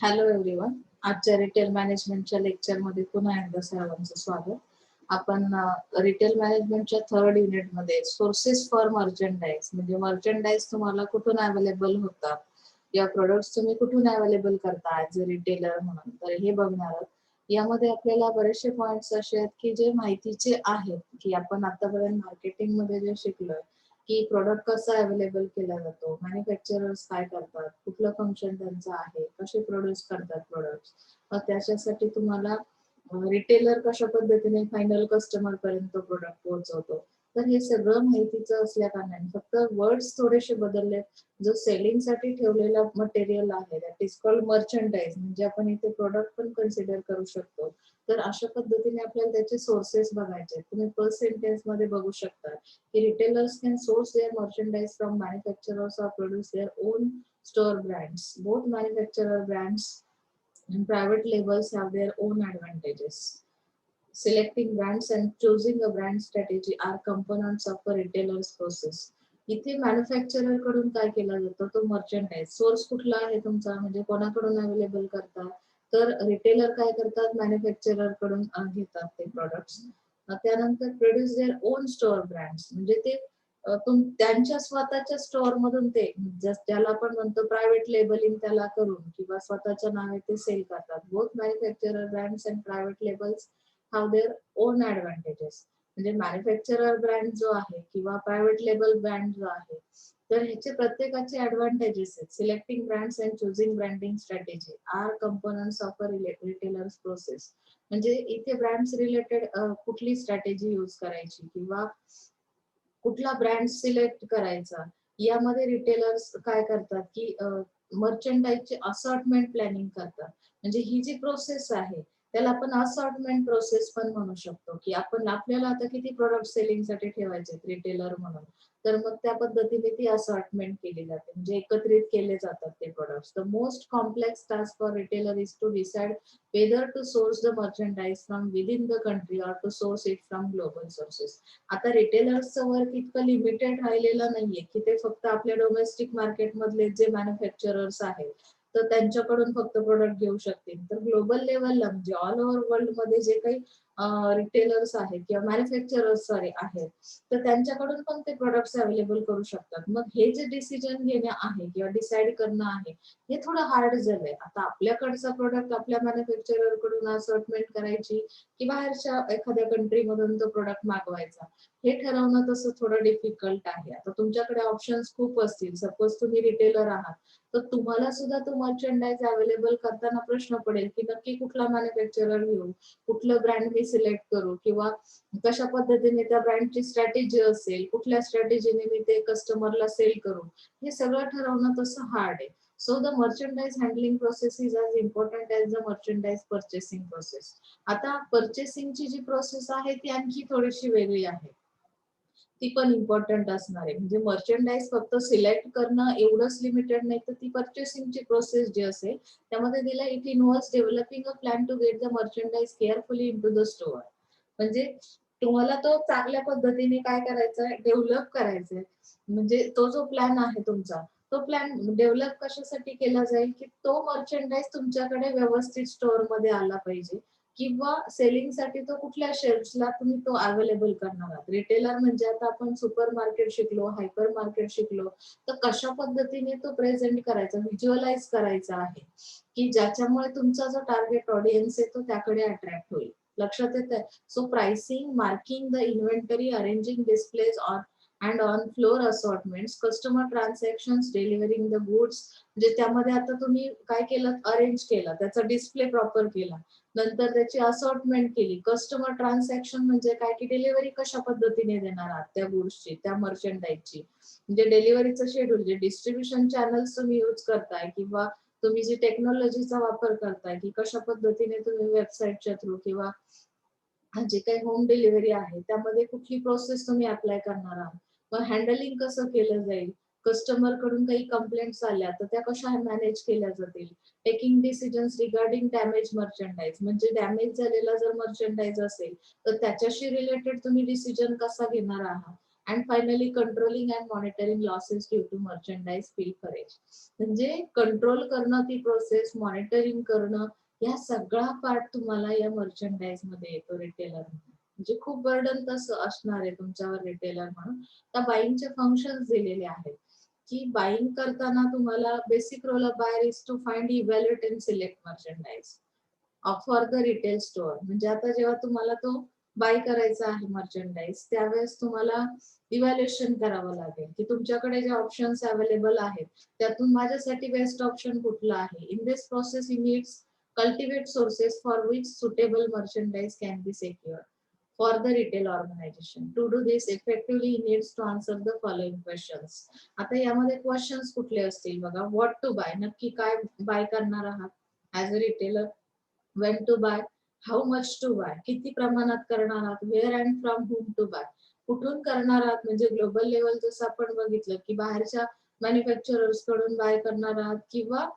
Hello everyone. आजच्या retail मॅनेजमेंटच्या लेक्चरमध्ये पुन्हा एकदा सर्वांचं स्वागत. आपण रिटेल मॅनेजमेंटच्या थर्ड युनिटमध्ये सोर्सेस फॉर मर्चंडाईज म्हणजे मर्चंडाईज तुम्हाला कुठून अवेलेबल होतात या प्रोडक्ट्स तुम्ही कुठून अवेलेबल करता ऍज अ रिटेलर म्हणून, तर हे बघणार आहोत. यामध्ये आपल्याला बरेचसे पॉइंट्स असे आहेत की जे माहितीचे आहेत की आपण आतापर्यंत मार्केटिंग मध्ये जे शिकलोय की प्रोडक्ट कसा अवेलेबल केला जातो, मॅन्युफॅक्चरर्स काय करतात, कुठलं फंक्शन त्यांचं आहे, कसे प्रोड्यूस करतात प्रोडक्ट, त्याच्यासाठी तुम्हाला रिटेलर कशा पद्धतीने फायनल कस्टमर पर्यंत प्रोडक्ट पोहोचवतो. तर हे सगळं माहितीचं असल्या कारणाने फक्त वर्ड्स थोडेसे बदलले. जो सेलिंग साठी ठेवलेला मटेरियल आहे दॅट इज कॉल्ड मर्चंडाईज, म्हणजे आपण इथे प्रोडक्ट पण कन्सिडर करू शकतो. तर अशा पद्धतीने आपल्याला त्याचे सोर्सेस बघायचे. तुम्ही फर्स्ट सेंटेन्स मध्ये बघू शकता की retailers can source their merchandise from manufacturers or produce their own store brands. Both manufacturer brands and private labels have their own advantages. Selecting brands and choosing a brand strategy are components of a retailer's process. इथे manufacturer कडून काय केलं जातं, तो मर्चंडाईज source कुठला आहे तुमचा, म्हणजे कोणाकडून अवेलेबल करता, तर रिटेलर काय करतात, मॅन्युफॅक्चरर कडून घेतात ते प्रोडक्ट्स. त्यानंतर produce their own store brands, म्हणजे ते त्यांच्या स्वतःच्या स्टोअर मधून ते ज्याला आपण म्हणतो प्रायव्हेट लेबलिंग त्याला करून किंवा स्वतःच्या नावे ते सेल करतात. Both manufacturer brands and private labels have their own advantages. म्हणजे मॅन्युफॅक्चरर ब्रँड जो आहे किंवा प्रायव्हेट लेबल ब्रँड जो आहे, तर ह्याचे प्रत्येकाचे ऍडव्हान्टेजेस आहेत. Selecting brands and choosing branding strategy are components of a retailer's process. म्हणजे इथे ब्रँड्स रिलेटेड कुठली स्ट्रॅटेजी यूज करायची किंवा कुठला ब्रँड सिलेक्ट करायचा, यामध्ये रिटेलर्स काय करतात की मर्चंडाईजचे असॉर्टमेंट प्लॅनिंग करतात. म्हणजे ही जी प्रोसेस आहे त्याला आपण असॉर्टमेंट प्रोसेस पण म्हणू शकतो की आपण आपल्याला आता किती प्रोडक्ट सेलिंग साठी ठेवायचे रिटेलर म्हणून, तर मग त्या पद्धतीने ती असॉर्टमेंट केली जाते, म्हणजे एकत्रित केले जातात ते products. The most complex task for retailer is to decide whether to source the merchandise from within the country or to source it from global sources. आता रिटेलर्सचं वर्क इतकं लिमिटेड राहिलेलं नाहीये की ते फक्त आपल्या डोमेस्टिक मार्केट मधले जे मॅन्युफॅक्चरर्स आहेत तर त्यांच्याकडून फक्त प्रोडक्ट घेऊ शकतील, तर ग्लोबल लेवलला म्हणजे ऑल ओव्हर वर्ल्ड मध्ये जे काही रिटेलर्स आहेत किंवा मॅन्युफॅक्चरर्स आहेत तर त्यांच्याकडून पण ते प्रोडक्ट्स अवेलेबल करू शकतात. मग हे जे डिसिजन घेणे आहे किंवा डिसाईड करणं आहे हे थोडं हार्ड झालंय. आता आपल्याकडचा प्रोडक्ट आपल्या मॅन्युफॅक्चरर कडून असॉर्टमेंट करायची की बाहेरच्या एखाद्या कंट्री मधून तो प्रोडक्ट मागवायचा, हे ठरवणं तसं थोडं डिफिकल्ट आहे. आता तुमच्याकडे ऑप्शन्स खूप असतील. सपोज तुम्ही रिटेलर आहात तर तुम्हाला सुद्धा तो मर्चंडाईज अवेलेबल करताना प्रश्न पडेल की नक्की कुठला मॅन्युफॅक्चरर घेऊ, कुठलं ब्रँड मी सिलेक्ट करू किंवा कशा पद्धतीने त्या ब्रँडची स्ट्रॅटेजी असेल, कुठल्या स्ट्रॅटेजीने मी ते कस्टमरला सेल करू, हे सगळं ठरवणं तसं हार्ड आहे. So the merchandise handling process is as important as the merchandise purchasing process. आता पर्चेसिंगची जी प्रोसेस आहे ती आणखी थोडीशी वेगळी आहे, ती पण इम्पॉर्टंट असणार आहे. म्हणजे मर्चंडाईज फक्त सिलेक्ट करणं एवढंच लिमिटेड नाही, तर ती पर्चेसिंगची प्रोसेस जी असेल त्यामध्ये दिला it involves developing a plan to get the merchandise carefully into the store. म्हणजे तुम्हाला तो चांगल्या पद्धतीने काय करायचा आहे, डेव्हलप करायचा आहे. म्हणजे तो जो प्लॅन आहे तुमचा, तो प्लॅन डेव्हलप कशासाठी केला जाईल की तो मर्चंडाईज तुमच्याकडे व्यवस्थित स्टोअर मध्ये आला पाहिजे किंवा सेलिंग साठी तो कुठल्या शेल्फ्सला तुम्ही तो अवेलेबल करणार आहात. रिटेलर म्हणजे आता आपण सुपर मार्केट शिकलो, हायपर मार्केट शिकलो, तर कशा पद्धतीने तो प्रेझेंट करायचा, व्हिज्युअलाइज करायचा आहे की ज्याच्यामुळे तुमचा जो टार्गेट ऑडियन्स आहे तो त्याकडे अट्रॅक्ट होईल. लक्षात येत आहे? So pricing, marking the inventory, arranging displays on and on floor assortments, customer transactions, delivering the goods. म्हणजे त्यामध्ये आता तुम्ही काय केलं, अरेंज केलं, त्याचा डिस्प्ले प्रॉपर केला, नंतर त्याची असॉर्टमेंट केली. कस्टमर ट्रान्झॅक्शन म्हणजे काय की डिलिव्हरी कशा पद्धतीने देणार आहात त्या गुड्सची, त्या मर्चंडाईजची, म्हणजे डिलिव्हरीचं शेड्यूल, जे डिस्ट्रीब्युशन चॅनल्स तुम्ही यूज करताय किंवा तुम्ही जी टेक्नॉलॉजीचा वापर करताय की कशा पद्धतीने तुम्ही वेबसाईटच्या थ्रू किंवा जे काही होम डिलिव्हरी आहे त्यामध्ये कुठली प्रोसेस तुम्ही अप्लाय करणार आहात, मग हँडलिंग कसं केलं जाईल, कस्टमर कडून काही कंप्लेंट्स आल्या तर त्या कशा मॅनेज केल्या जातील, टेकिंग डिसिजन्स रिगार्डिंग डॅमेज मर्चंडाईज, म्हणजे डॅमेज झालेला जर मर्चंडाईज असेल तर त्याच्याशी रिलेटेड तुम्ही डिसिजन कसा घेणार आहात, and finally controlling and monitoring losses due to merchandise pilferage. म्हणजे कंट्रोल करणं ती प्रोसेस, मॉनिटरिंग करणं, या सगळा पार्ट तुम्हाला या मर्चंडाइज मध्ये येतो रिटेलर. म्हणजे खूप बर्डन तसं असणार आहे तुमच्यावर रिटेलर म्हणून. त्या बाईंगचे फंक्शन्स दिलेले आहेत की बाईंग करताना तुम्हाला basic role of buyer is to find, evaluate and select merchandise for the retail store. म्हणजे आता जेव्हा तुम्हाला तो बाय करायचा आहे मर्चंडाइज, त्यावेळेस तुम्हाला इव्हॅल्युएशन करावं लागेल की तुमच्याकडे जे ऑप्शन्स अवेलेबल आहेत त्यातून माझ्यासाठी बेस्ट ऑप्शन कुठला आहे. In this process you needs cultivate sources for which suitable merchandise can be secured for the retail organization. To do this effectively, he needs to answer the following questions. आता यामध्ये questions कुठले असतील बघा. What to bye, नक्की काय bye करणार आहात as a retailer. when to buy, how much to buy, किती प्रमाणात करणार आहात, where and from whom to buy, कुठून करणार आहात. म्हणजे ग्लोबल लेवल जसं आपण बघितलं की बाहेरच्या मॅन्युफॅक्चरर्स कडून बाय करणार आहात किंवा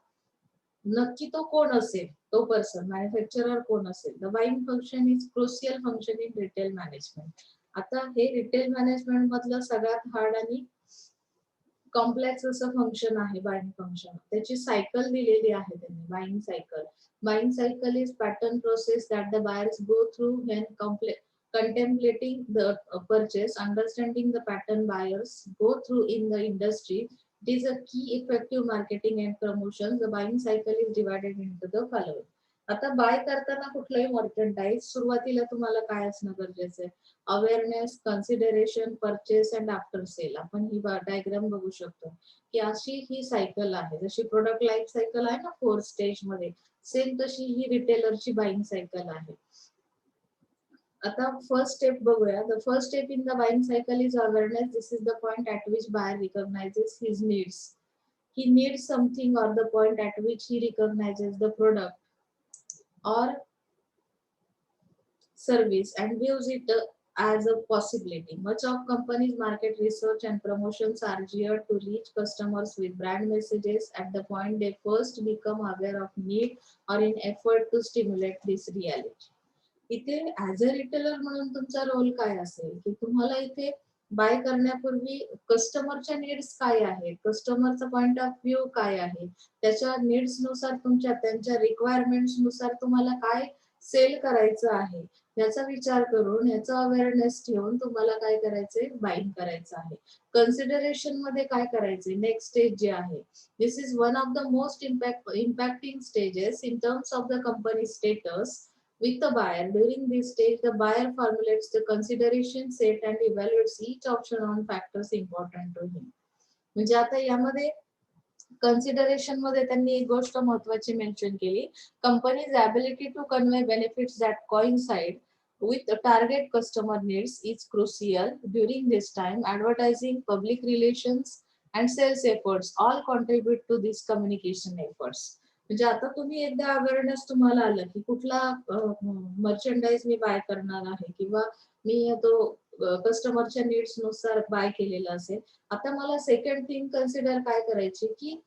नक्की तो कोण असेल, तो पर्सन मॅन्युफॅक्चरर कोण असेल. The buying function is crucial function in retail management. आता हे रिटेल मॅनेजमेंट मधलं सगळ्यात हार्ड आणि कॉम्प्लेक्स असं फंक्शन आहे बाईंग फंक्शन. त्याची सायकल दिलेली आहे त्यांनी, buying cycle. Buying cycle is pattern process that the buyers go through when contemplating the purchase, understanding the pattern buyers go through in the industry. It is a key effective marketing and promotion. The buying cycle is divided into the following. आता buy करताना कुठलाही merchandise सुरुवातीला तुम्हाला काय असणं गरजेचं आहे. Awareness, consideration, purchase and after sale. आपण ही डायग्राम बघू शकतो की अशी ही सायकल आहे. जशी प्रोडक्ट लाईफ सायकल आहे ना 4 स्टेज मध्ये, सेम तशी ही रिटेलरची बाईंग सायकल आहे. आता फर्स्ट स्टेप बघूया. The first step in the buying cycle is awareness. This is the point at which buyer recognises his needs. He needs something, or the point at which he recognizes the product or service and views it as a possibility. Much of companies' market research and promotions are geared to reach customers with brand messages at the point they first become aware of need or in effort to stimulate this reality. इथे as a retailer म्हणून तुमचा role काय असेल की तुम्हाला इथे bye करण्यापूर्वी कस्टमरच्या needs काय आहेत, कस्टमरचा पॉइंट ऑफ व्ह्यू काय आहे, त्याच्या नीड्स नुसार त्यांच्या रिक्वायरमेंट्स नुसार तुम्हाला काय सेल करायचं आहे याचा विचार करून, याचा अवेअरनेस ठेवून तुम्हाला काय करायचंय, बाईंग करायचं आहे. कन्सिडरेशन मध्ये काय करायचंय, नेक्स्ट स्टेज जे आहे, this is one of the most impacting stages in terms of the company status. With the buyer, during this stage, the buyer formulates the consideration set and evaluates each option on factors important to him. म्हणजे आता यामध्ये consideration मध्ये त्यांनी एक गोष्ट महत्वाची mention केली. Company's ability to convey benefits that coincide with target customer needs is crucial. During this time, advertising, public relations and sales efforts all contribute to these communication efforts. म्हणजे आता तुम्ही एकदा अवेअरनेस तुम्हाला आलं की कुठला मर्चंडाइज मी बाय करणार आहे किंवा मी तो कस्टमरच्या नीड्स नुसार बाय केलेला असेल. आता मला सेकंड थिंग कन्सिडर काय करायची की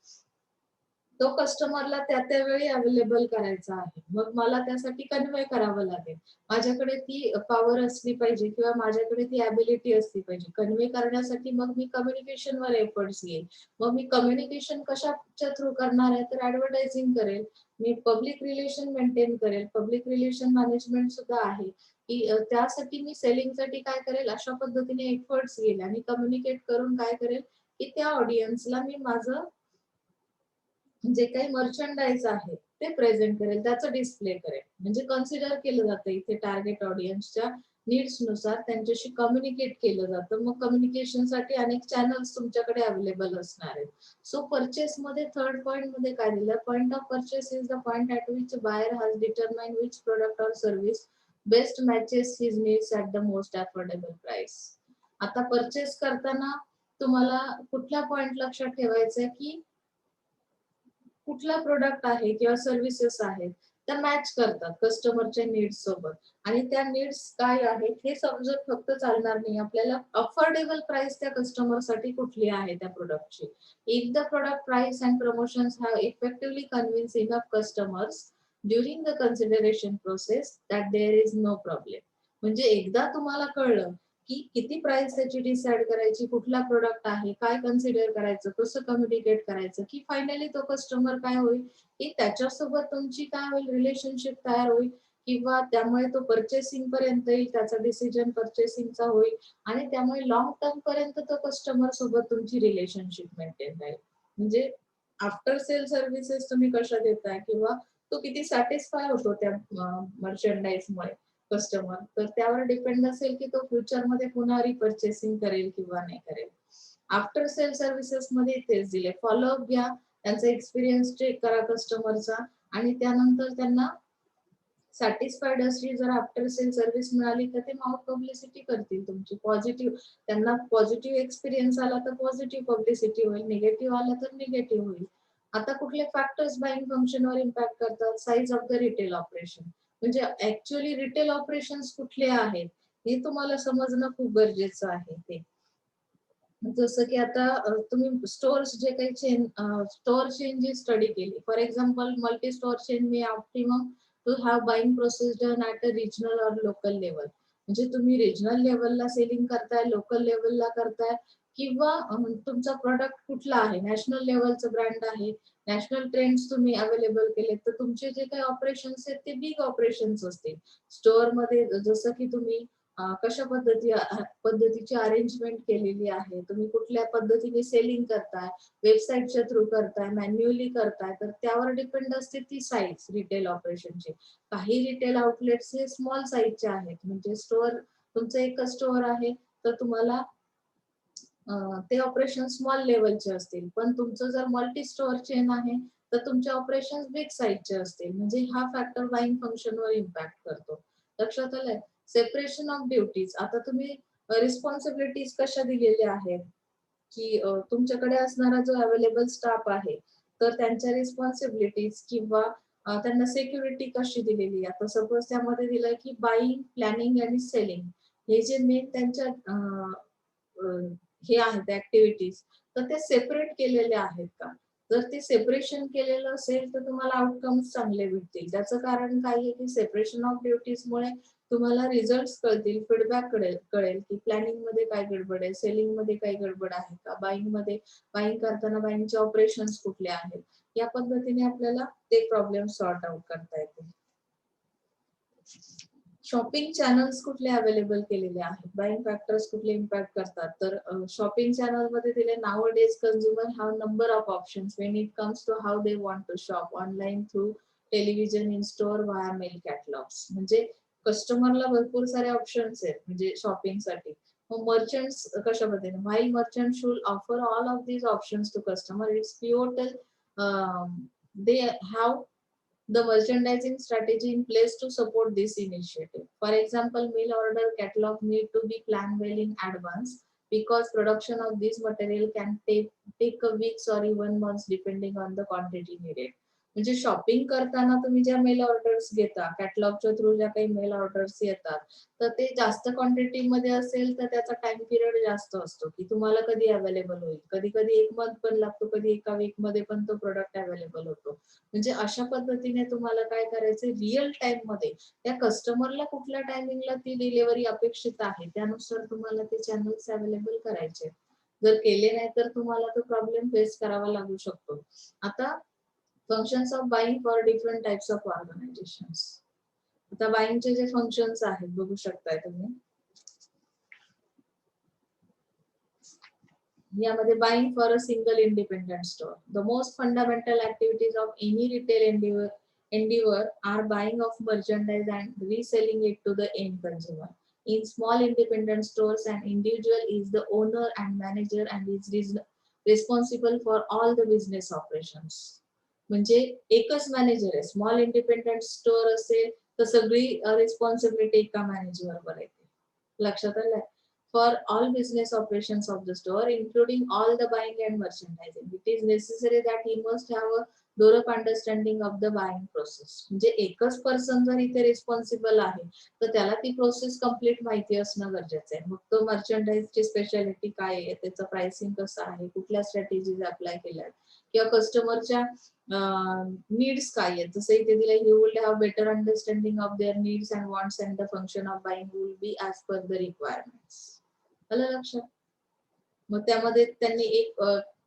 तो कस्टमरला त्या वेळी अवेलेबल करायचा आहे. मग मला त्यासाठी कन्वे करावं लागेल. माझ्याकडे ती पॉवर असली पाहिजे किंवा माझ्याकडे ती ॲबिलिटी असली पाहिजे. कन्वे करण्यासाठी मग मी कम्युनिकेशनवर एफर्ट्स घेईन. मग मी कम्युनिकेशन कशाच्या थ्रू करणार आहे, तर ऍडव्हर्टायझिंग करेल, मी पब्लिक रिलेशन मेंटेन करेल. पब्लिक रिलेशन मॅनेजमेंट सुद्धा आहे की त्यासाठी मी सेलिंगसाठी काय करेल, अशा पद्धतीने एफर्ट्स घेईल आणि कम्युनिकेट करून काय करेल की त्या ऑडियन्सला मी माझं जे काही मर्चंडाइज आहे ते प्रेझेंट करेल, त्याचं डिस्प्ले करेल. म्हणजे कन्सिडर केलं जातं इथे टार्गेट ऑडियन्सच्या नीड्स नुसार त्यांच्याशी कम्युनिकेट केलं जातं. मग कम्युनिकेशनसाठी अनेक चॅनल्स तुमच्याकडे अवेलेबल असणार आहेत. सो परचेस मध्ये थर्ड पॉइंट मध्ये काय दिलं, point of purchase is the point at which buyer has determine which product or service best matches his needs at the most affordable price. आता परचेस करताना तुम्हाला कुठला पॉइंट लक्षात ठेवायचा आहे की कुठला प्रोडक्ट आहे किंवा सर्व्हिसेस आहेत त्या मॅच करतात कस्टमरच्या नीड्स सोबत. आणि त्या नीड्स काय आहेत हे समजून फक्त चालणार नाही, आपल्याला अफोर्डेबल प्राइस त्या कस्टमरसाठी कुठली आहे त्या प्रोडक्टची. If the product price and promotions have effectively convince enough customers during the consideration process that there is no problem. म्हणजे एकदा तुम्हाला कळलं की किती प्राइस त्याची डिसाइड करायची, कुठला प्रोडक्ट आहे, काय कन्सिडर करायचं, कसं कम्युनिकेट करायचं, की फायनली तो कस्टमर काय होईल की त्याच्यासोबत तुमची काय होईल, रिलेशनशिप तयार होईल किंवा त्यामुळे तो परचेसिंग पर्यंत येईल, त्याचा डिसिजन परचेसिंगचा होईल आणि त्यामुळे लॉंग टर्म पर्यंत तो कस्टमर सोबत तुमची रिलेशनशिप मेंटेन राहील. म्हणजे आफ्टर सेल सर्व्हिसेस तुम्ही कशा देताय किंवा तो किती सॅटिस्फाय होतो त्या मर्चंडाईजमुळे कस्टमर, तर त्यावर डिपेंड असेल की तो फ्युचरमध्ये पुन्हा रिपर्चेसिंग करेल किंवा नाही करेल. आफ्टर सेल सर्व्हिसेस मध्ये तेच दिले, फॉलोअप घ्या, त्यांचा एक्सपिरियन्स चेक करा कस्टमरचा आणि त्यानंतर त्यांना सॅटिस्फाईड असली जर आफ्टर सेल सर्व्हिस मिळाली तर ते माउथ पब्लिसिटी करतील तुमची पॉझिटिव्ह. त्यांना पॉझिटिव्ह एक्सपिरियन्स आला तर पॉझिटिव्ह पब्लिसिटी होईल, निगेटिव्ह आला तर निगेटिव्ह होईल. आता कुठले फॅक्टर्स बाईंग फंक्शनवर इम्पॅक्ट करतात, size of the retail operation, म्हणजे ऍक्च्युअली रिटेल ऑपरेशन्स कुठले आहेत हे तुम्हाला समजणं खूप गरजेचं आहे. ते जसं की आता तुम्ही स्टोअर्स जे काही चेन, स्टोअर चेन जी स्टडी केली, for example multi store chain may optimum to have buying process done at a regional or local level. म्हणजे तुम्ही रिजनल लेवलला सेलिंग करताय, लोकल लेवलला करताय किंवा तुमचा प्रोडक्ट कुठला आहे, नॅशनल लेवलचं ब्रँड आहे, नॅशनल ट्रेंड्स तुम्ही अवेलेबल केले, तर तुमचे जे काही ऑपरेशन्स आहेत ते बिग ऑपरेशन्स असतील. स्टोअर मध्ये जसं की तुम्ही कशा पद्धतीची अरेंजमेंट केलेली आहे, तुम्ही कुठल्या पद्धतीने सेलिंग करताय, वेबसाईटच्या थ्रू करताय, मॅन्युअली करताय, तर त्यावर डिपेंड असते ती साईज रिटेल ऑपरेशनची. काही रिटेल आउटलेट्स हे स्मॉल साईजचे आहेत, म्हणजे स्टोअर तुमचं एकच स्टोअर आहे तर तुम्हाला ते ऑपरेशन स्मॉल लेवलचे असतील, पण तुमचं जर मल्टी स्टोअर चेन आहे तर तुमचे ऑपरेशन बिग साईजचे असतील. म्हणजे हा फॅक्टर बाईंग फंक्शनवर इम्पॅक्ट करतो. लक्षात आलंय? सेपरेशन ऑफ ड्युटीज, आता तुम्ही रिस्पॉन्सिबिलिटीज कशा दिलेल्या आहेत की तुमच्याकडे असणारा जो अवेलेबल स्टाफ आहे तर त्यांच्या रिस्पॉन्सिबिलिटीज किंवा त्यांना सिक्युरिटी कशी दिलेली आहे. आता सपोज त्यामध्ये दिलंय की बाईंग, प्लॅनिंग आणि सेलिंग हे जे मेन त्यांच्या हे आहेत ऍक्टिव्हिटीज, तर ते सेपरेट केलेले आहेत का? जर ते सेपरेशन केलेलं असेल तर तुम्हाला आउटकम्स चांगले भेटतील. त्याचं कारण काय आहे की सेपरेशन ऑफ ड्युटीज मुळे तुम्हाला रिझल्ट कळतील, फीडबॅक कळेल की प्लॅनिंग मध्ये काय गडबड आहे, सेलिंग मध्ये काय गडबड आहे का, बाईंग मध्ये बाईंग करताना बाईंगचे ऑपरेशन्स कुठले आहेत. या पद्धतीने आपल्याला ते प्रॉब्लेम सॉर्ट आउट करता येते. शॉपिंग चॅनल्स कुठले अवेलेबल केलेले आहेत, बाईंग फॅक्टर्स कुठले इम्पॅक्ट करतात, तर शॉपिंग चॅनल मध्ये दिले nowadays consumer have number of options when it comes to how they want to shop online, through television, in store, via mail catalogues. म्हणजे कस्टमरला भरपूर सारे ऑप्शन्स आहेत म्हणजे शॉपिंगसाठी. मग मर्चंट्स कशा पद्धतीने, while merchant should offer all of these options to customer, it's pivotal they have the merchandising strategy in place to support this initiative. For example, mail order catalog need to be planned well in advance because production of this material can take a weeks or even months depending on the quantity needed. म्हणजे shopping करताना तुम्ही ज्या mail orders घेता, कॅटलॉगच्या through ज्या काही mail orders येतात, तर ते जास्त क्वांटिटी मध्ये असेल तर त्याचा टाइम पिरियड जास्त असतो की तुम्हाला कधी अवेलेबल होईल. कधी कधी एक मंथ पण लागतो, कधी एका वीक मध्ये पण तो प्रोडक्ट अवेलेबल होतो. म्हणजे अशा पद्धतीने तुम्हाला काय करायचंय, रिअल टाइम मध्ये त्या कस्टमरला कुठल्या टायमिंगला ती डिलिव्हरी अपेक्षित आहे त्यानुसार तुम्हाला ते चॅनल्स अवेलेबल करायचे. जर केले नाही तर तुम्हाला तो प्रॉब्लेम फेस करावा लागू शकतो. आता functions of buying for different types of organisations. आता बाईंगचे जे फंक्शन्स आहेत बघू शकताय तुम्ही यामध्ये. Buying for a single independent store, the most fundamental activities of any retail endeavor are buying of merchandise and reselling it to the end consumer. In small independent stores, an individual is the owner and manager and is responsible for all the business operations. म्हणजे एकच manager आहे. Small independent store असेल तर सगळी responsibility एका मॅनेजरवर येते. लक्षात आलं? For all business operations of the store, including all the buying and merchandising, it is necessary that he must have a thorough understanding of the buying process. म्हणजे एकच person जर इथे रिस्पॉन्सिबल आहे तर त्याला ती प्रोसेस कम्प्लीट माहिती असणं गरजेचं आहे. मग तो मर्चंडाईजची स्पेशालिटी काय आहे, त्याचं प्राइसिंग कसं आहे, कुठल्या स्ट्रॅटेजीज अप्लाय केल्या किंवा कस्टमरच्या नीड्स काय आहेत. जसं इथे दिलं, you will have better understanding of their needs and wants and the function of buying will be as per the requirements. आलं लक्षात? मग त्यामध्ये त्यांनी एक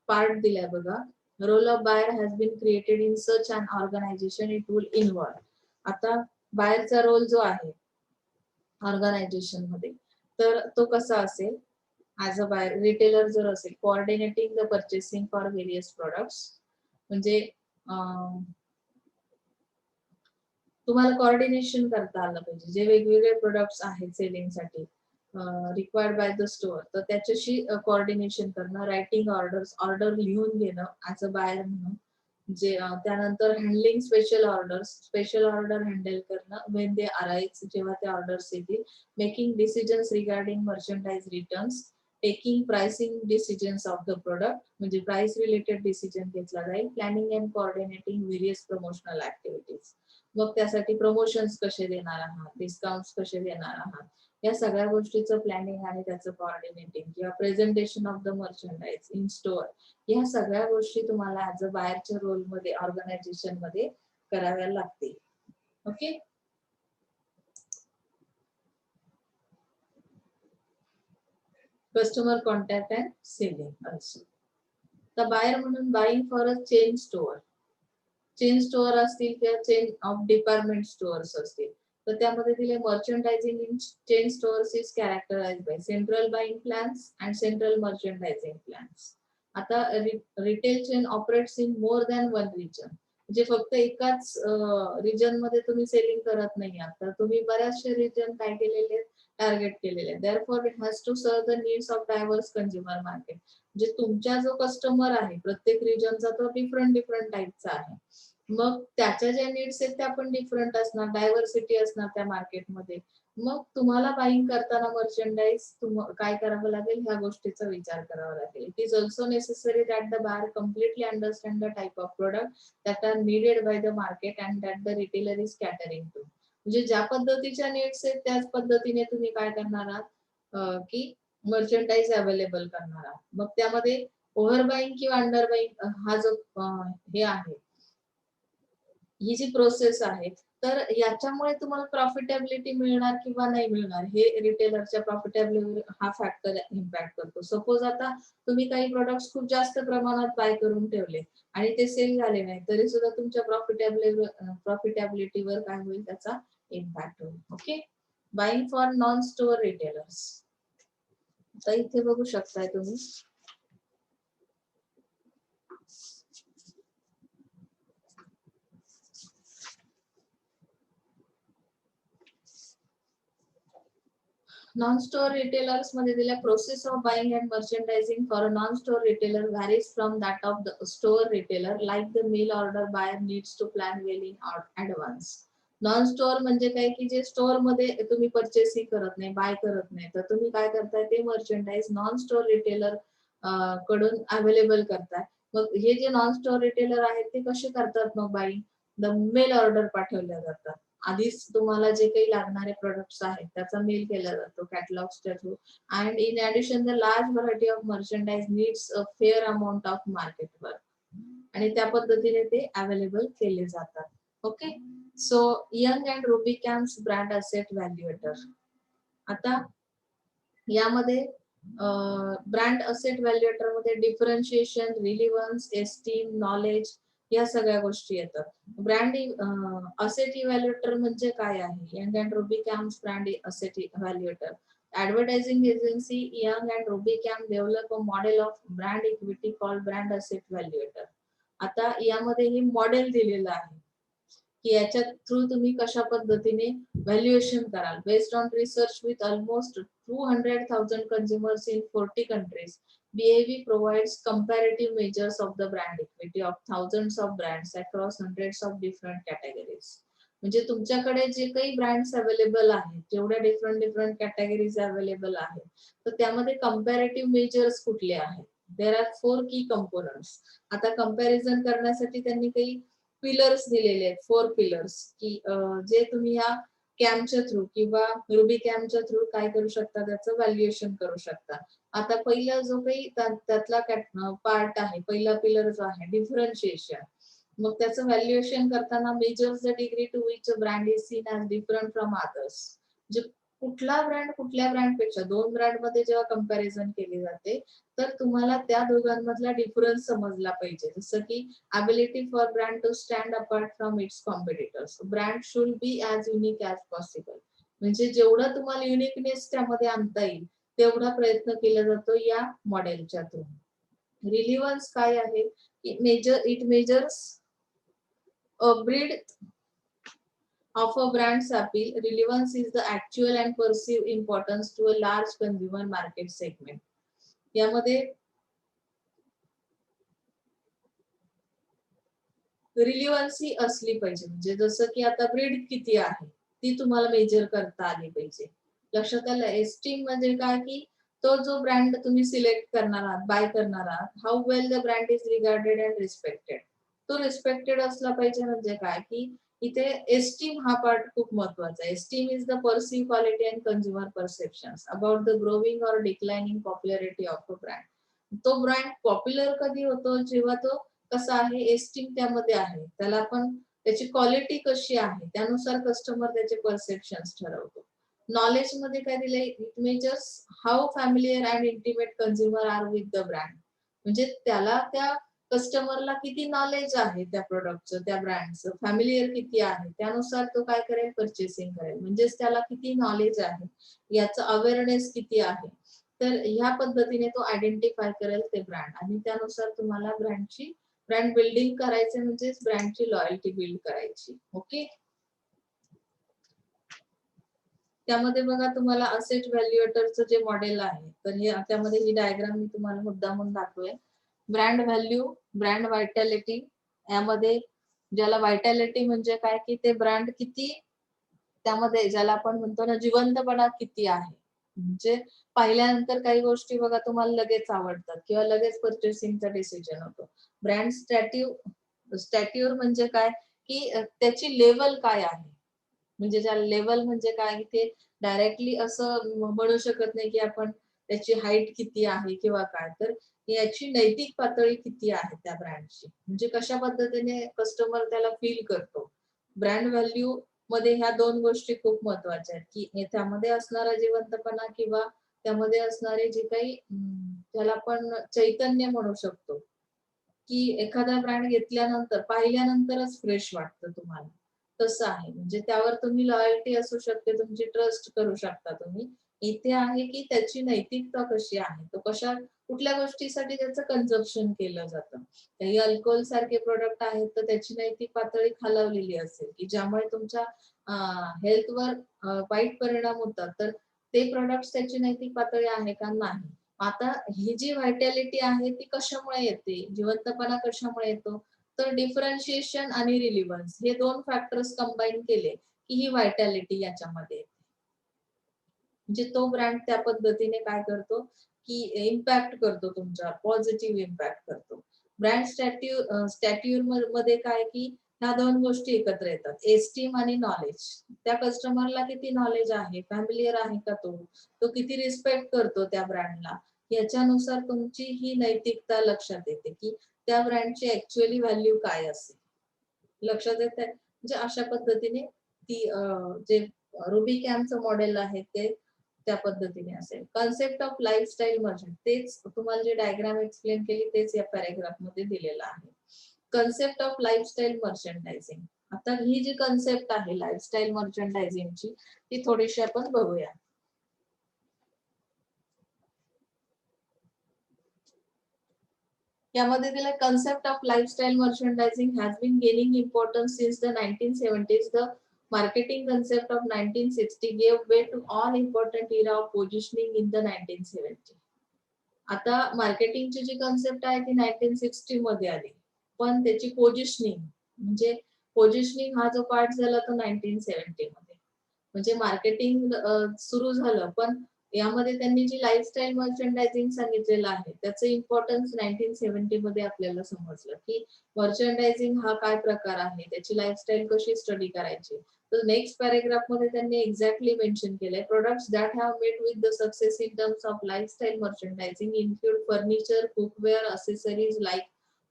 पार्ट दिलाय बघा, role of buyer has been created in such an organisation it will involve. आता बायरचा रोल जो आहे ऑर्गनायझेशन मध्ये, तर तो कसा असेल, ऍज अ बायर रिटेलर जर असेल, coordinating the purchasing for various products, म्हणजे तुम्हाला कोऑर्डिनेशन करता आलं पाहिजे, जे वेगवेगळे प्रोडक्ट्स आहेत सेलिंगसाठी रिक्वायर्ड बाय द स्टोअर, तर त्याच्याशी कोऑर्डिनेशन करणं, रायटिंग ऑर्डर लिहून घेणं ऍज अ बायर म्हणून, जे त्यानंतर हँडलिंग स्पेशल ऑर्डर हँडल करणं वेन दे अराइव्ह, जेव्हा ते ऑर्डर्स येतील, making decisions regarding merchandise returns, taking pricing decisions of the product, म्हणजे प्राइस रिलेटेड डिसिजन घेतला जाईल, planning and coordinating various promotional activities, मग त्यासाठी प्रमोशन्स कसे देणार आहात, डिस्काउंट्स कसे देणार आहात, या सगळ्या गोष्टीचं प्लॅनिंग आणि त्याचं कोऑर्डिनेटिंग किंवा presentation of the merchandise in store, या सगळ्या गोष्टी तुम्हाला ऍज अ बायरच्या रोलमध्ये ऑर्गनायझेशन मध्ये कराव्या लागतील. Okay. Customer contact and selling also. तर बायर म्हणून buying for a chain store, chain store असतील किंवा चेन ऑफ डिपार्टमेंट स्टोअर्स असतील, तर त्यामध्ये दिले merchandising in chain stores is characterise by central buying plans and central merchandising plans. आता retail chain operates in more than one region, म्हणजे फक्त एकाच रिजन मध्ये तुम्ही सेलिंग करत नाही आहात, तर तुम्ही बऱ्याचशे रिजन काय केलेले, टार्गेट केलेले. Therefore it has to serve the needs of diverse consumer market, म्हणजे तुमचा जो कस्टमर आहे प्रत्येक रिजनचा तो डिफरंट टाईपचा आहे, मग त्याच्या ज्या नीड्स आहेत त्या पण डिफरंट असणार, डायव्हर्सिटी असणार त्या मार्केटमध्ये. मग तुम्हाला बाईंग करताना मर्चंडाइज काय करावं लागेल, ह्या गोष्टीचा विचार करावा लागेल. It is also necessary that the buyer completely understand the type of product that are needed by the market and that the retailer is catering to, म्हणजे ज्या पद्धतीच्या नीड्स आहेत त्याच पद्धतीने तुम्ही काय करणार आहात की मर्चंडाइज अवेलेबल करणार आहात. मग त्यामध्ये ओव्हर बाईंग किंवा अंडर बाईंग हा जो हे आहे, ही जी प्रोसेस आहे, तर याच्यामुळे तुम्हाला प्रॉफिटेबिलिटी मिळणार किंवा नाही मिळणार, हे रिटेलरच्या प्रॉफिटेबिलिटी हा फॅक्टर इम्पॅक्ट करतो. सपोज आता तुम्ही काही प्रोडक्ट्स खूप जास्त प्रमाणात बाय करून ठेवले आणि ते सेल झाले नाही, तरी सुद्धा तुमच्या प्रॉफिटेबिलिटीवर काय होईल, त्याचा इम्पॅक्ट होईल. Okay. Buying for non store retailers, तर इथे बघू शकताय तुम्ही, non-store retailers मध्ये दिल्या, process of buying and merchandising for a non-store retailer varies from that of the store retailer, like the meal order buyer needs to plan well in advance. Non store म्हणजे काय की जे store मध्ये तुम्ही purchasing करत नाही, bye करत नाही, तर तुम्ही काय करताय, ते मर्चंडाइज नॉन स्टोअर रिटेलर कडून अवेलेबल करताय. मग हे जे नॉन स्टोअर रिटेलर आहेत ते कसे करतात मग बाईंग, द मेल ऑर्डर पाठवल्या जातात, आधीच तुम्हाला जे काही लागणारे प्रोडक्ट्स आहेत त्याचा मेल केला जातो कॅटलॉग्सच्या through, and in addition the large variety of merchandise needs a fair amount of market work, आणि त्या पद्धतीने ते अवेलेबल केले जातात. Okay. So Young and Rubicam's brand asset valuator. आता यामध्ये ब्रँड असेट व्हॅल्युएटर मध्ये डिफरन्शिएशन, रिलिव्हन्स, एस्टीम, नॉलेज, या सगळ्या गोष्टी येतात. ब्रँड असेट इव्हॅल्युएटर म्हणजे काय आहे, Young and Rubicam's brand asset evaluator. Advertising agency Young and Rubicam develop a model of brand equity called brand asset valuator. आता यामध्ये हे मॉडेल दिलेलं आहे की याच्या थ्रू तुम्ही कशा पद्धतीने व्हॅल्युएशन कराल. Based on research with almost 200,000 consumers in 40 countries, BAV provides comparative measures of the brand equity of thousands of brands across hundreds of different categories. म्हणजे तुमच्याकडे जे काही ब्रँड्स अवेलेबल आहेत, जेवढ्या डिफरंट कॅटेगरीज अवेलेबल आहेत, तर त्यामध्ये कंपॅरेटिव्ह मेजर्स कुठले आहेत. देर आर 4 की कंपोनंट्स. आता कंपॅरिझन करण्यासाठी त्यांनी काही पिलर्स दिलेले आहेत, 4 पिलर्स, की जे तुम्ही या कॅम्पच्या थ्रू किंवा रुबी कॅम्पच्या थ्रू काय करू शकता, त्याचं व्हॅल्युएशन करू शकता. आता पहिला जो काही त्यातला पार्ट आहे, पहिला पिलर जो आहे डिफरन्शिएशन, मग त्याचं व्हॅल्युएशन करताना measures the degree to which brand is seen as different from others, म्हणजे कुठला ब्रँड कुठल्या ब्रँडपेक्षा, दोन ब्रँड मध्ये जेव्हा कंपॅरिझन केली जाते तर तुम्हाला त्या दोघांमधला डिफरन्स समजला पाहिजे. जसं की ability for brand to stand apart from its competitors. Brand should be as unique as possible. म्हणजे जेवढं तुम्हाला युनिकनेस त्यामध्ये आणता येईल तेवढा प्रयत्न केला जातो या मॉडेलच्या थ्रू. रिलिव्हन्स काय आहे? It measures a breed of a brand's appeal. Relevance is the actual and perceived importance to a large consumer market segment. यामध्ये रिलिव्हन्सी असली पाहिजे. म्हणजे जसं की आता ब्रीड किती आहे ती तुम्हाला मेजर करता आली पाहिजे. लक्षात आलं? एस्टीम म्हणजे काय की तो जो ब्रँड तुम्ही सिलेक्ट करणार आहात, बाय करणार आहात, how well the brand is regarded and respected. तो रिस्पेक्टेड असला पाहिजे. म्हणजे काय की इथे एस्टीम हा पार्ट खूप महत्वाचा आहे. Esteem is the perceive quality and consumer perceptions about the growing or declining popularity of a brand. तो ब्रँड पॉप्युलर कधी होतो? जेव्हा तो कसा आहे, एस्टीम त्यामध्ये आहे, त्याला आपण त्याची क्वालिटी कशी आहे त्यानुसार कस्टमर त्याचे परसेप्शन्स ठरवतो. नॉलेज मध्ये काय दिलंय? It measures how familiar and intimate consumer are with the brand. म्हणजे त्याला त्या कस्टमरला किती नॉलेज आहे त्या प्रोडक्टचं, त्या ब्रँडचं, फॅमिलियर किती आहे, त्यानुसार तो काय करेल? परचेसिंग करेल. म्हणजेच त्याला किती नॉलेज आहे, याचं अवेअरनेस किती आहे. तर ह्या पद्धतीने तो आयडेंटिफाय करेल ते ब्रँड आणि त्यानुसार तुम्हाला ब्रँड बिल्डिंग करायचे म्हणजेच ब्रँडची लॉयल्टी बिल्ड करायची. ओके. त्यामध्ये बघा तुम्हाला असेट व्हॅल्युएटरचं जे मॉडेल आहे तर हे त्यामध्ये ही डायग्राम मी तुम्हाला मुद्दामून दाखवूया. Brand value, brand vitality. यामध्ये ज्याला व्हायटॅलिटी म्हणजे काय की ते ब्रँड किती त्यामध्ये ज्याला आपण म्हणतो ना जिवंतपणा किती आहे. म्हणजे पाहिल्यानंतर काही गोष्टी बघा तुम्हाला लगेच आवडतात किंवा लगेच परचेसिंगचा डिसिजन होतो. ब्रँड स्टॅट्यूर म्हणजे काय की त्याची लेवल काय आहे. म्हणजे ज्या लेवल म्हणजे काय ते डायरेक्टली असं म्हणू शकत नाही की आपण त्याची हाईट किती आहे किंवा काय. तर याची नैतिक पातळी किती आहे त्या ब्रँडची. म्हणजे कशा पद्धतीने कस्टमर त्याला फील करतो. ब्रँड व्हॅल्यू मध्ये ह्या दोन गोष्टी खूप महत्वाच्या आहेत की त्यामध्ये असणारा जिवंतपणा किंवा त्यामध्ये असणारे जे काही त्याला आपण चैतन्य म्हणू शकतो की एखादा ब्रँड घेतल्यानंतर पाहिल्यानंतरच फ्रेश वाटतं तुम्हाला. तसं आहे. म्हणजे त्यावर तुम्ही लॉयल्टी असू शकते, तुमची ट्रस्ट करू शकता तुम्ही. इथे आहे की त्याची नैतिकता कशी आहे. तो कुठल्या गोष्टीसाठी त्याचं कन्झम्पशन केलं जातं. काही अल्कोहोल सारखे प्रोडक्ट आहेत तर त्याची नैतिक पातळी खालावलेली असेल की ज्यामुळे तुमच्या हेल्थवर वाईट परिणाम होतात. तर ते प्रोडक्ट्स त्याची नैतिक पातळी आहे का? नाही. आता ही जी व्हायटॅलिटी आहे ती कशामुळे येते? जिवंतपणा कशामुळे येतो? तर डिफरन्शिएशन आणि रिलिव्हन्स हे दोन फॅक्टर्स कंबाईन केले की ही व्हायटॅलिटी याच्यामध्ये येते. म्हणजे तो ब्रँड त्या पद्धतीने काय करतो की इम्पॅक्ट करतो, तुमचा पॉझिटिव्ह इम्पॅक्ट करतो. ब्रँड स्टॅट्यूर मध्ये काय की ह्या दोन गोष्टी एकत्र येतात, एस्टीम आणि नॉलेज. त्या कस्टमरला किती नॉलेज आहे, फॅमिलियर आहे का तो किती रिस्पेक्ट करतो त्या ब्रँडला, याच्यानुसार तुमची ही नैतिकता लक्षात येते की त्या ब्रँडची ऍक्च्युअली व्हॅल्यू काय असेल. लक्षात येत आहे? म्हणजे अशा पद्धतीने ती जे रुबिकॅमचं मॉडेल आहे ते त्या पद्धतीने असेल. कन्सेप्ट ऑफ लाईफस्टाईल मर्चंट, तेच तुम्हाला जे डायग्राम एक्सप्लेन केली तेच या पॅराग्राफ मध्ये दिलेलं आहे. Concept of lifestyle merchandising. आता ही जी कन्सेप्ट आहे लाईफस्टाईल मर्चंडायझिंगची ती थोडीशी आपण बघूया. यामध्ये दिला concept of lifestyle merchandising has been gaining importance since the 1970s. The marketing concept of 1960 gave way to all important era of positioning in the 1970. आता मार्केटिंगची जी कन्सेप्ट आहे ती 1960 मध्ये आली, पण त्याची पोझिशनिंग म्हणजे पोझिशनिंग हा जो पार्ट झाला तो 1970 मध्ये. म्हणजे मार्केटिंग सुरू झालं, पण यामध्ये त्यांनी जी लाईफस्टाईल मर्चंडायझिंग सांगितलेलं आहे त्याचं इम्पॉर्टन्स 1970 मध्ये आपल्याला समजलं की मर्चंडायझिंग हा काय प्रकार आहे, त्याची लाईफस्टाईल कशी स्टडी करायची. तर नेक्स्ट पॅरेग्राफ मध्ये त्यांनी एक्झॅक्टली मेन्शन केलंय, products that have made with the success in terms of lifestyle merchandising include furniture, cookware, accessories like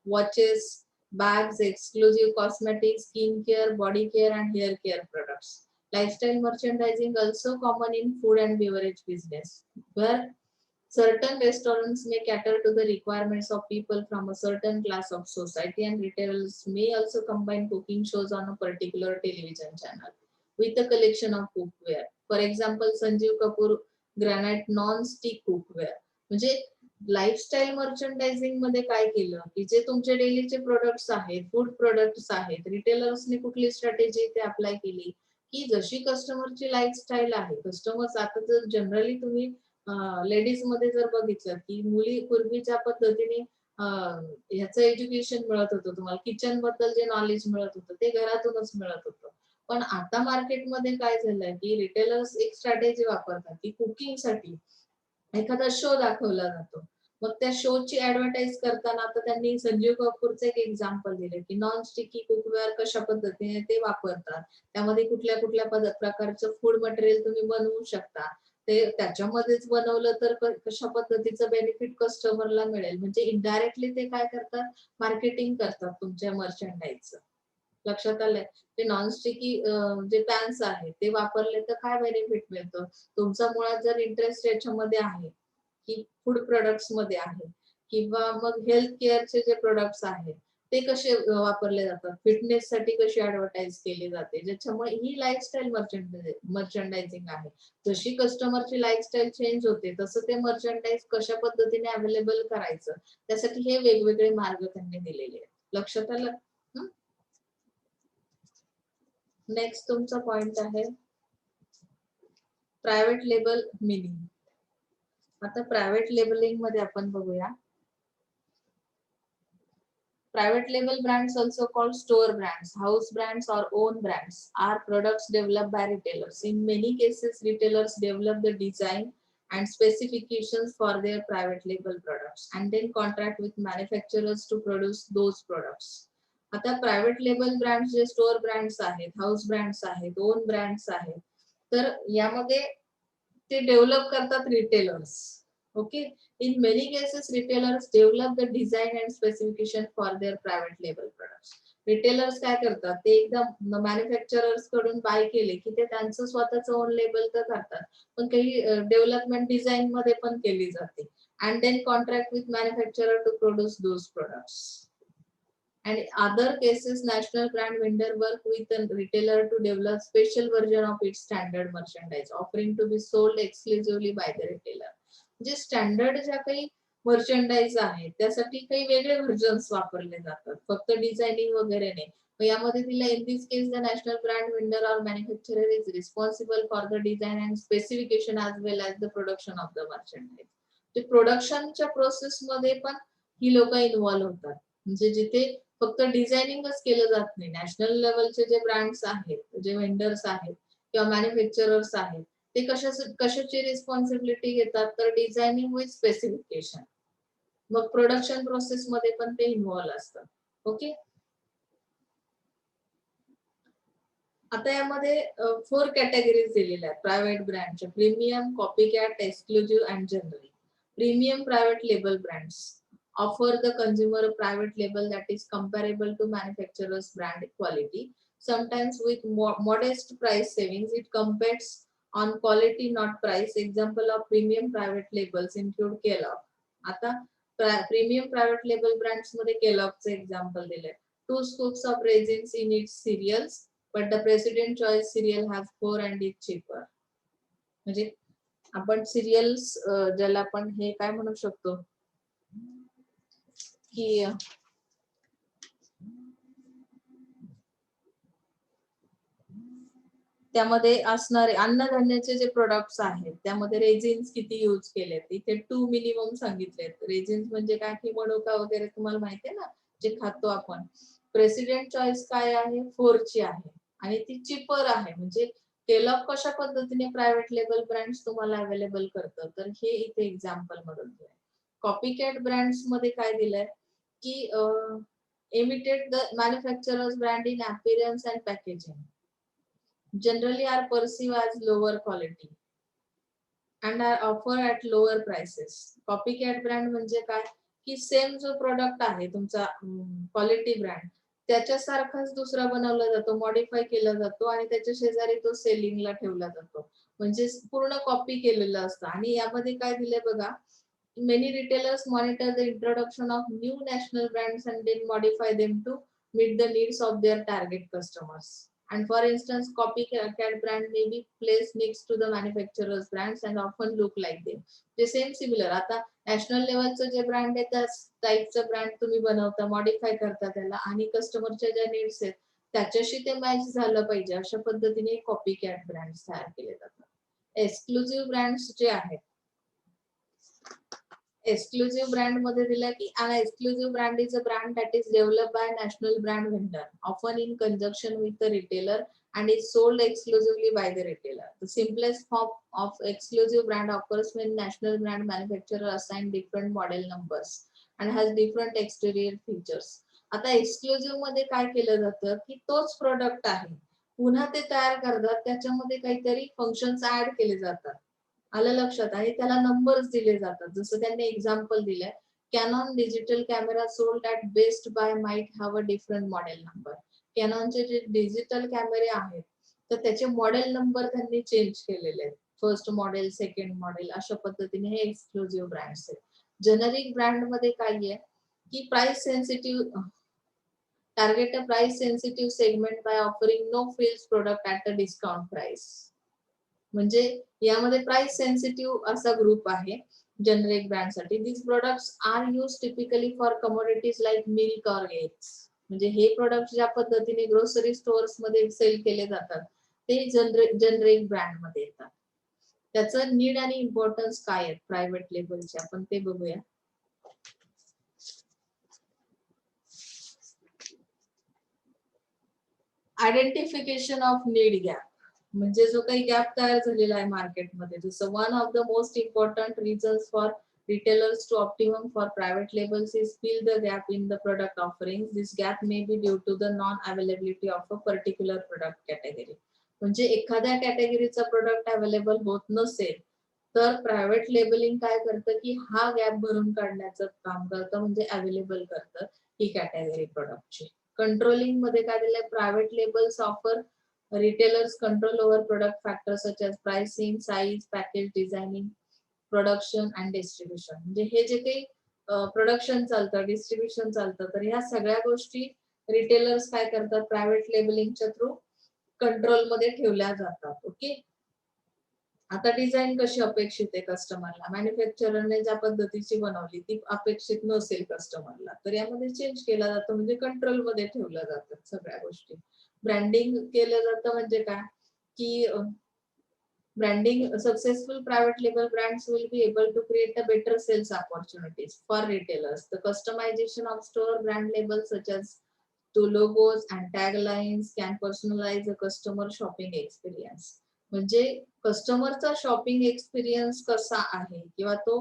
watches, bags, exclusive cosmetics, skin care, body care and hair care products. Lifestyle merchandising also common in food and beverage business, where certain restaurants may cater to the requirements of people from a certain class of society, and retailers may also combine cooking shows on a particular television channel with a collection of cookware. For example, Sanjeev Kapoor Granite Non-Stick Cookware. म्हणजे lifestyle मर्चंडायझिंग मध्ये काय केलं की जे तुमचे डेलीचे products आहेत, food products आहेत, रिटेलर्सने कुठली स्ट्रॅटेजी ते अप्लाय केली की जशी कस्टमरची लाईफस्टाईल आहे, कस्टमर्स आता जर जनरली तुम्ही लेडीज मध्ये जर बघितलं की मुली पूर्वीच्या पद्धतीने ह्याचं एज्युकेशन मिळत होतं, तुम्हाला किचन बद्दल जे नॉलेज मिळत होतं ते घरातूनच मिळत होतं. पण आता मार्केटमध्ये काय झालंय की रिटेलर्स एक स्ट्रॅटेजी वापरतात की कुकिंगसाठी एखादा शो दाखवला जातो. मग त्या शोची ऍडव्हर्टाईज करताना आता त्यांनी संजीव कपूरचं एक एक्झाम्पल दिलं की नॉन स्टिकी कुकवेअर कशा पद्धतीने ते वापरतात, त्यामध्ये कुठल्या कुठल्या प्रकारचं फूड मटेरियल तुम्ही बनवू शकता, ते त्याच्यामध्येच बनवलं तर कशा पद्धतीचं बेनिफिट कस्टमरला मिळेल, म्हणजे इनडायरेक्टली ते काय करतात, मार्केटिंग करतात तुमच्या मर्चंडाईजचं. लक्षात आलंय? ते नॉनस्टिकी जे पॅन्स आहेत ते वापरले तर काय बेनिफिट मिळतं, तुमचा मुळात जर इंटरेस्ट याच्यामध्ये आहे की फूड प्रोडक्ट्स मध्ये आहे किंवा मग हेल्थ केअरचे जे प्रोडक्ट्स आहेत ते कसे वापरले जातात, फिटनेस साठी कशी ऍडव्हर्टाईज केली जाते, ज्याच्यामुळे ही लाईफस्टाईल मर्चंडायझिंग आहे. जशी कस्टमरची लाईफस्टाईल चेंज होते तसं ते मर्चंडाईज कशा पद्धतीने अवेलेबल करायचं, त्यासाठी हे वेगवेगळे मार्ग त्यांनी दिलेले आहेत. लक्षात आलं? नेक्स्ट तुमचा पॉइंट आहे प्रायव्हेट लेबल मिनिंग. आता प्रायव्हेट लेबलिंग मध्ये आपण बघूया. Private label brands, also called store brands, house brands, or own brands, are products developed by retailers. In many cases, retailers develop the design and specifications for their private label products and then contract with manufacturers to produce those products. आता private label brands जे store brands आहेत, house brands आहेत, on brands आहेत, तर यामध्ये ते develop करतात retailers. Okay, in many cases retailers develop the design and specification for their private label products. Retailers काय करतात, ते एकदा मॅन्युफॅक्चरर्स कडून बाय केले की ते त्यांचं स्वतःचं ओन लेबल तर करतात, पण काही डेव्हलपमेंट डिझाईन मध्ये पण केली जाते and then contract with manufacturer to produce those products. And other cases, national brand vendor work with a retailer to develop special version of its standard merchandise, offering to be sold exclusively by the retailer. जे standard ज्या काही मर्चंडाईज आहे त्यासाठी काही वेगळे versions वापरले जातात, फक्त डिझायनिंग वगैरे नाही. मग यामध्ये दिला in this case the national brand vendor or manufacturer is responsible for the design and specification as well as the production of the मर्चंडाईज. ते प्रोडक्शनच्या प्रोसेस मध्ये पण ही लोक इन्व्हॉल्व्ह होतात, म्हणजे जिथे फक्त डिझायनिंगच केलं जात नाही. नॅशनल लेवलचे जे ब्रँड्स आहेत, जे वेंडर्स आहेत किंवा मॅन्युफॅक्चरर्स आहेत, ते कशाची रिस्पॉन्सिबिलिटी घेतात, तर डिझायनिंग विथ स्पेसिफिकेशन. मग प्रोडक्शन प्रोसेस मध्ये पण ते इन्व्हॉल्व असतात. ओके, आता यामध्ये 4 कॅटेगरीज दिलेल्या आहेत प्रायव्हेट ब्रँडच्या: premium, copy cat, exclusive and general. Premium private label brands offer the consumer a private label that is comparable to manufacturer's brand quality, sometimes with modest price savings. It competes on quality, not price. Example of premium private labels include Kellogg. आता premium private label brands मध्ये केलॉगचं example दिलंय. 2 scoops of raisins in its cereals, but the President Choice cereal has 4 and is cheaper. म्हणजे आपण serials ज्याला आपण हे काय म्हणू शकतो की त्यामध्ये असणारे अन्नधान्याचे जे प्रोडक्ट्स आहेत त्यामध्ये रेझिन्स किती यूज केलेत, इथे 2 मिनिमम सांगितलेत. रेझिन्स म्हणजे काय की मनुका वगैरे तुम्हाला माहिती आहे ना, जे खातो आपण. प्रेसिडेंट चॉईस काय आहे, 4 ची आहे आणि ती चिपर आहे. म्हणजे केलॉग कशा पद्धतीने प्रायव्हेट लेबल ब्रँड्स तुम्हाला अवेलेबल करतं, तर हे इथे एक्झाम्पल मधून दिलंय. कॉपी कॅट ब्रँड्स मध्ये काय दिलंय की imitate the manufacturer's brand in appearance and packaging, generally are perceived as lower quality and are offered at lower prices. Copycat brand म्हणजे काय की सेम जो प्रोडक्ट आहे तुमचा क्वालिटी ब्रँड त्याच्यासारखाच दुसरा बनवला जातो, मॉडिफाय केला जातो आणि त्याच्या शेजारी तो सेलिंगला ठेवला जातो. म्हणजे पूर्ण कॉपी केलेलं असतं. आणि यामध्ये काय दिलंय बघा, many retailers monitor the introduction of new national brands and then modify them to meet the needs of their target customers. And for instance, copycat brand may be placed next to the manufacturer's brands and often look like them. The same similar. आता national लेवलचं जे brand आहे त्या टाईपचं brand तुम्ही बनवता, modify करता त्याला आणि कस्टमरच्या ज्या नीड्स आहेत त्याच्याशी ते मॅच झालं पाहिजे अशा पद्धतीने कॉपी कॅट ब्रँड तयार केले जातात. एक्सक्लुझिव्ह ब्रँड्स जे आहेत, एक्सक्लुझिव्ह ब्रँड मध्ये दिलं की an exclusive brand is a brand that is developed by a national brand vendor, often in conjunction with the retailer, and is sold exclusively by the retailer. The simplest form of exclusive brand occurs when national brand manufacturer assign different model numbers and has different exterior features. आता exclusive मध्ये काय केलं जातं की तोच product आहे, पुन्हा ते तयार करतात, त्याच्यामध्ये काहीतरी फंक्शन्स ऍड केले जातात, आलं लक्षात, आणि त्याला नंबर्स दिले जातात. जसं त्यांनी एक्झाम्पल दिलंय, Canon digital camera sold at Best Buy might have a different model number. कॅनॉनचे जे डिजिटल कॅमेरे आहेत तर त्याचे मॉडेल नंबर त्यांनी चेंज केलेले आहेत, फर्स्ट मॉडेल, सेकंड मॉडेल, अशा पद्धतीने हे एक्सक्लुझिव्ह ब्रँड्स आहेत. जेनरिक ब्रँड मध्ये काय आहे की price sensitive, target a price sensitive segment by offering no frills product at a discount price. म्हणजे यामध्ये प्राइस सेन्सिटिव्ह असा ग्रुप आहे जेनरिक ब्रँड साठी. This products are use typically for commodities like milk or eggs. म्हणजे हे product ज्या पद्धतीने grocery stores मध्ये सेल केले जातात ते जेनरिक ब्रँड मध्ये येतात. त्याचं नीड आणि इम्पॉर्टन्स काय आहेत प्रायव्हेट लेबलचे आपण ते बघूया. आयडेंटिफिकेशन ऑफ नीड गॅप, म्हणजे जो काही गॅप तयार झालेला आहे मार्केटमध्ये, जसं one of the most important reasons for retailers to optimum for private labels is fill the gap in the product offerings. This gap may be due to the non-availability of a particular product category. म्हणजे एखाद्या कॅटेगरीचा product available होत नसेल तर private labelling काय करतं की हा gap भरून काढण्याचं काम करतं, म्हणजे अवेलेबल करतं ही कॅटेगरी प्रोडक्टची. कंट्रोलिंग मध्ये काय दिलंय, private labels offer retailers control over product factors such as pricing, size, package designing, production and distribution. म्हणजे हे जे काही प्रोडक्शन चालतं, डिस्ट्रीब्युशन चालतं, तर ह्या सगळ्या गोष्टी रिटेलर्स काय करतात, प्रायव्हेट लेबलिंगच्या थ्रू कंट्रोल मध्ये ठेवल्या जातात. ओके. आता डिझाईन कशी अपेक्षित आहे कस्टमरला, मॅन्युफॅक्चररने ज्या पद्धतीची बनवली ती अपेक्षित नसेल कस्टमरला तर यामध्ये चेंज केला जातो, म्हणजे कंट्रोल मध्ये ठेवल्या जातात सगळ्या गोष्टी. ब्रँडिंग केलं जातं म्हणजे काय की branding, successful private label brands will be able to create a better sales opportunities for retailers. The customization of store brand labels such as to logos and taglines can personalize the customer shopping experience. म्हणजे कस्टमरचा shopping experience कसा आहे किंवा तो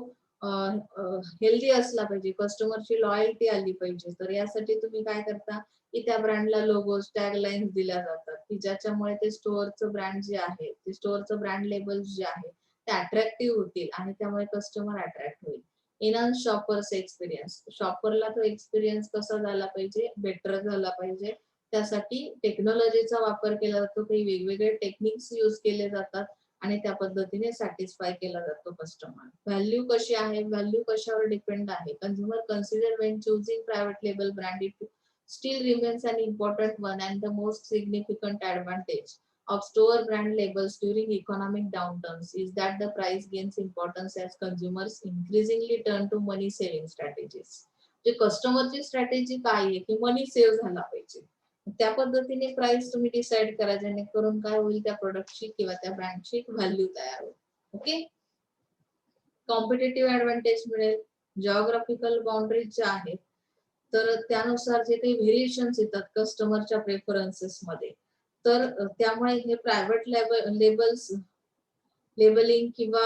healthy असला पाहिजे, कस्टमरची loyalty आली पाहिजे, तर यासाठी तुम्ही काय करता की त्या ब्रँडला लोगोज, टॅगलाईन्स दिल्या जातात की ज्याच्यामुळे ते स्टोअरचं ब्रँड जे आहे, ते स्टोअरचं ब्रँड लेबल्स जे आहे ते अट्रॅक्टिव्ह होतील आणि त्यामुळे कस्टमर अट्रॅक्ट होईल. एनहान्स शॉपर्स एक्सपिरियन्स, शॉपरला तो एक्सपिरियन्स कसा झाला पाहिजे, बेटर झाला पाहिजे, त्यासाठी टेक्नॉलॉजीचा वापर केला जातो, काही वेगवेगळे टेक्निक्स यूज केले जातात आणि त्या पद्धतीने सॅटिस्फाय केला जातो कस्टमर. व्हॅल्यू कशी आहे, व्हॅल्यू कशावर डिपेंड आहे, consumer consider when choosing private label brand it still remains an important one and the most significant advantage of store brand labels during economic downturns is that the price gains importance as consumers increasingly turn to money saving strategies. जे कस्टमरची strategy काय आहे की मनी save झाला पाहिजे, त्या पद्धतीने price तुम्ही decide करा जेणेकरून काय होईल, त्या प्रोडक्टची किंवा त्या ब्रँडची एक व्हॅल्यू तयार होईल. ओके. कॉम्पिटेटिव्ह ऍडव्हान्टेज मिळेल, जिओग्राफिकल बाउंड्रीज ज्या आहेत तर त्यानुसार जे काही व्हेरिएशन्स येतात कस्टमरच्या प्रेफरन्सेस मध्ये, तर त्यामुळे हे प्रायव्हेट लेबल्स लेबलिंग किंवा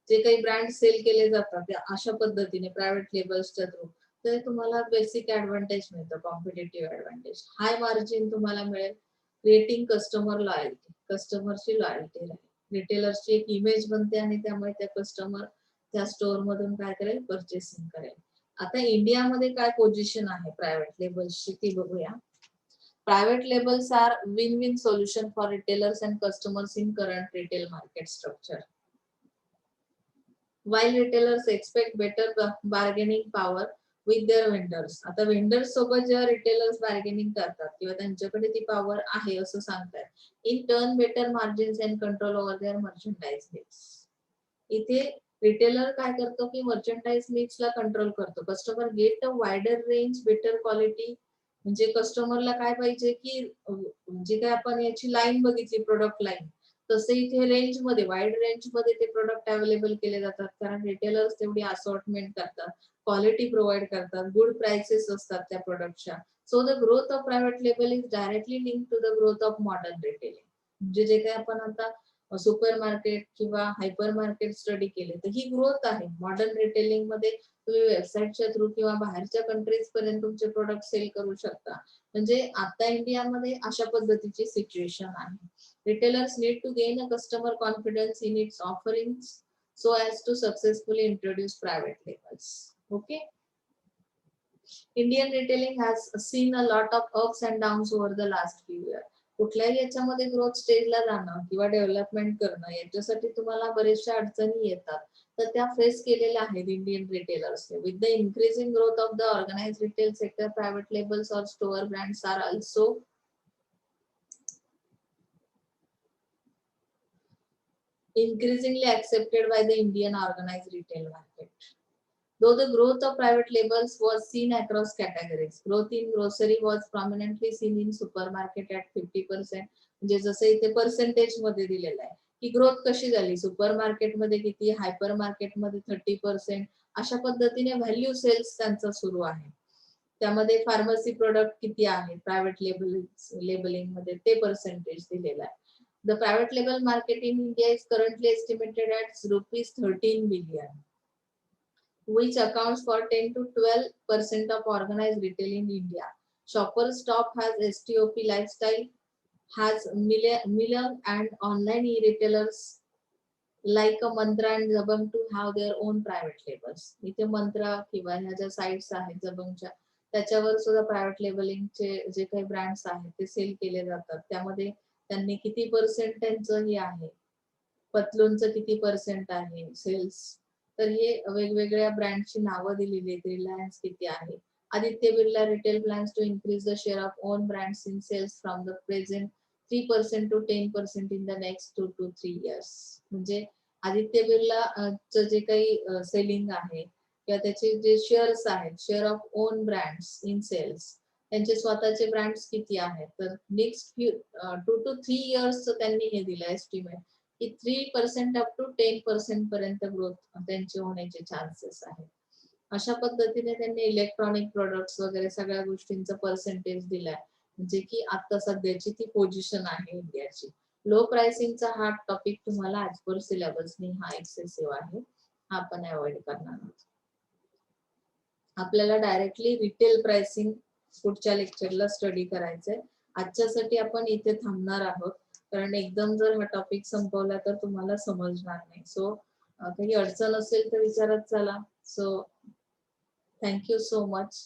जे काही ब्रँड सेल केले जातात अशा पद्धतीने प्रायव्हेट लेबल्सच्या थ्रू, तर तुम्हाला बेसिक ऍडव्हान्टेज मिळतं, कॉम्पिटेटिव्ह ऍडव्हान्टेज. हाय मार्जिन तुम्हाला मिळेल, क्रिएटिंग कस्टमर लॉयल्टी, कस्टमरची लॉयल्टी राहील, रिटेलरची एक इमेज बनते आणि त्यामुळे त्या कस्टमर त्या स्टोअर मधून काय करेल, परचेसिंग करेल. आता इंडियामध्ये काय पोझिशन आहे प्रायव्हेट लेबल्सची ती बघूया. Private labels are win win solution for retailers and customers in current retail market structure. While retailers expect better bargaining power with their vendors. आता vendors सोबत जेव्हा रिटेलर्स बार्गेनिंग करतात किंवा त्यांच्याकडे ती पॉवर आहे असं सांगतात, in turn better margins and control over their merchandise mix. इथे रिटेलर काय करतो की मर्चंडाइज मिक्सला कंट्रोल करतो. Customer get a wider range, better quality. म्हणजे कस्टमरला काय पाहिजे की म्हणजे काय आपण याची लाईन बघितली प्रोडक्ट लाईन, तसे इथे रेंज मध्ये वाईड रेंज मध्ये ते प्रोडक्ट अवेलेबल केले जातात, कारण रिटेलर्स तेवढी असॉर्टमेंट करतात, क्वालिटी प्रोव्हाइड करतात, गुड प्राइसेस असतात त्या प्रोडक्टच्या. So the growth of private label is directly link to the growth of modern retailing. म्हणजे जे काही आपण आता सुपर मार्केट किंवा हायपर मार्केट स्टडी केले तर ही ग्रोथ आहे. मॉडर्न रिटेलिंग मध्ये तुम्ही वेबसाईटच्या थ्रू किंवा बाहेरच्या कंट्रीज पर्यंत तुमचे प्रोडक्ट सेल करू शकता. म्हणजे आता इंडियामध्ये अशा पद्धतीची सिच्युएशन आहे. Retailers need to gain a customer confidence in its offerings so as to successfully introduce private labels. Okay. Indian retailing has seen a lot of ups and downs over the last few years. कुठल्याही याच्यामध्ये growth स्टेजला जाणं किंवा development करणं याच्यासाठी तुम्हाला बरेचशा अडचणी येतात, तर त्या फेस केलेल्या आहेत इंडियन रिटेलर्सने. With the increasing growth of the organised retail sector, private labels और store brands are also increasingly accepted by the Indian organized retail market. Though the growth of private labels was seen across categories, growth in grocery was prominently seen in supermarket at 50%. म्हणजे जसं इथे percentage मध्ये दिलेलं आहे की growth कशी झाली, super market मध्ये किती, हायपर मार्केट मध्ये 30%, अशा पद्धतीने व्हॅल्यू सेल्स त्यांचा सुरू आहे. त्यामध्ये फार्मसी प्रोडक्ट किती आहे प्रायव्हेट लेबलिंग मध्ये ते पर्सेंटेज दिलेलं आहे. The private label market in India is currently estimated at rupees 13 billion, which accounts for 10 to 12% of organized retail in India. Shoppers Stop has STOP Lifestyle, has Miller and online e-retailers like a Mantra and Jabang to have their own private labels. इथे मंत्रा किंवा ह्या ज्या sites आहेत जबंगच्या, त्याच्यावर सुद्धा private लेबलिंगचे जे काही brands आहेत ते सेल केले जातात. त्यामध्ये त्यांनी किती पर्सेंट त्यांचं हे आहे, पतलूनचं किती पर्सेंट आहे सेल्स, तर हे वेगवेगळ्या ब्रँडची नावं दिलेली आहेत. रिलायन्स किती आहे. Aditya Birla Retail plans to increase the share of own brands in sales from the present 3% to 10% in the next 2 to 3 years. म्हणजे आदित्य बिर्ला जे काही सेलिंग आहे किंवा त्याचे जे शेअर्स आहेत, share of own brands in sales, त्यांचे स्वतःचे ब्रँड्स किती आहेत, तर नेक्स्ट 2 to 3 इयर्स त्यांनी हे दिलं एस्टिमेट की 3% अप टू 10% पर्यंत ग्रोथ त्यांचे होण्याचे चान्सेस आहेत. अशा पद्धतीने त्यांनी इलेक्ट्रॉनिक प्रोडक्ट्स वगैरे सगळ्या गोष्टींचा पर्सेंटेज दिलाय, म्हणजे की आता सध्याची ती पोझिशन आहे इंडियाची. लो प्राइसिंगचा हा टॉपिक तुम्हाला ऍज पर सिलेबसनी हा एक्सेसिव्ह आहे, हा आपण अवॉइड करणार आहोत. आपल्याला डायरेक्टली रिटेल प्राइसिंग पुढच्या लेक्चरला स्टडी करायचंय. आजच्यासाठी आपण इथे थांबणार आहोत, कारण एकदम जर हा टॉपिक संपवला तर तुम्हाला समजणार नाही. सो काही अडचण असेल तर विचारत चला. So thank you so much.